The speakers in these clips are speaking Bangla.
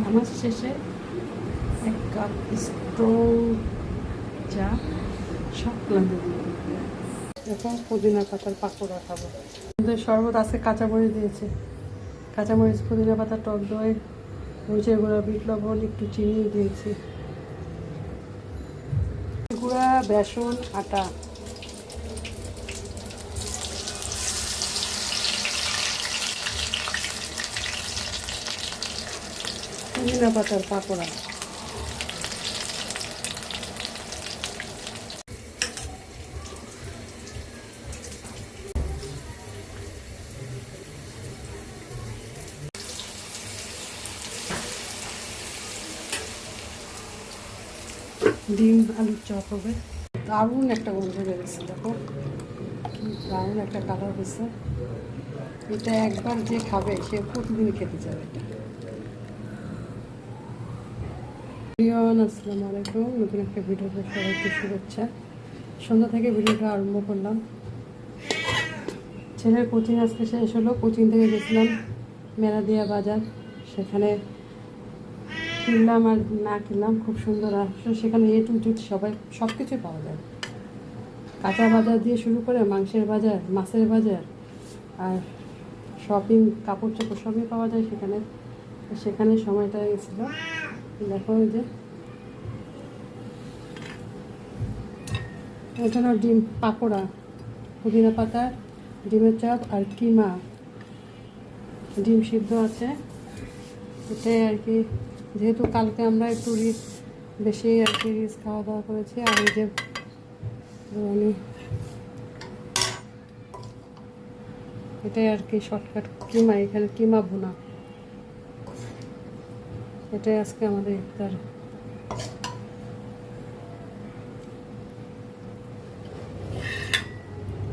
আমার শেষে 1 কাপ স্ট্রং চা সব লাগবে। এখন পুদিনা পাতার পাকোড়া খাবো। শরবত আছে, কাঁচামরিচ দিয়েছে, কাঁচামরিচ, পুদিনা পাতা, টক দই, মরিচের গুঁড়া, বিট লবণ, একটু চিনি দিয়েছি, গুঁড়া, বেসন, আটা। পুদিনা পাতার পাকোড়া। ডিম আলুর চপ হবে। দারুণ একটা গন্ধ বেরোচ্ছে, দেখো দারুণ একটা কালার হয়েছে। এটা একবার যে খাবে সে প্রতিদিন খেতে যাবে। আসসালামু আলাইকুম, নতুন একটা ভিডিওতে সবাইকে শুভেচ্ছা। সন্ধ্যা থেকে ভিডিওটা আরম্ভ করলাম। ছেলের কোচিং আজকে শেষ হলো। কোচিং থেকে গেছিলাম মেলাদিয়া বাজার, সেখানে কিনলাম আর না কিনলাম, খুব সুন্দর। আসলে সেখানে এ টু জেড সব কিছুই পাওয়া যায়। কাঁচা বাজার দিয়ে শুরু করে মাংসের বাজার, মাছের বাজার, আর শপিং, কাপড় চোপড় সবই পাওয়া যায় সেখানে। সেখানে সময়টা গেছিলো। দেখো যে এখানে ডিম পাকোড়া, পুদিনা পাতা, ডিমের চপ আর কিমা, ডিম সিদ্ধ আছে। এটাই আর কি, যেহেতু কালকে আমরা একটু বেশি আর কি রিচ খাওয়া দাওয়া করেছি। আর এই যে এটাই আর কি শর্টকাট কিমা, এখানে কিমা ভুনা। এটাই আজকে আমাদের ইফতার।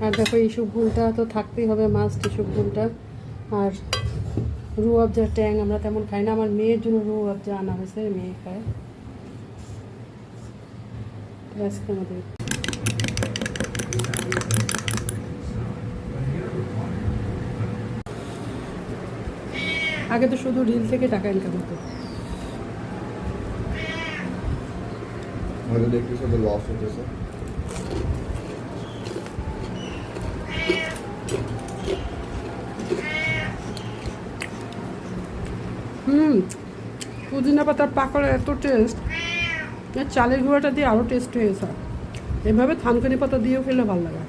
আর দেখো ইসুপ ভুলটা তো থাকতেই হবে, মাস্ট ইসুপ ভুলটা। আর রুহ আফজার ট্যাং আমরা তেমন খাই না, আমার মেয়ের জন্য রুহ আফজা আনা হয়েছে, মেয়ে খায়। আজকে আমাদের আগে তো শুধু রিল থেকে টাকা ইনকাম হতো। লস হতেছে। পুদিনা পাতার পাকোড়া এত টেস্ট, চালের গুঁড়াটা দিয়ে আরও টেস্ট হয়েছে। এভাবে থানকুনি পাতা দিয়েও খেলে ভালো লাগে।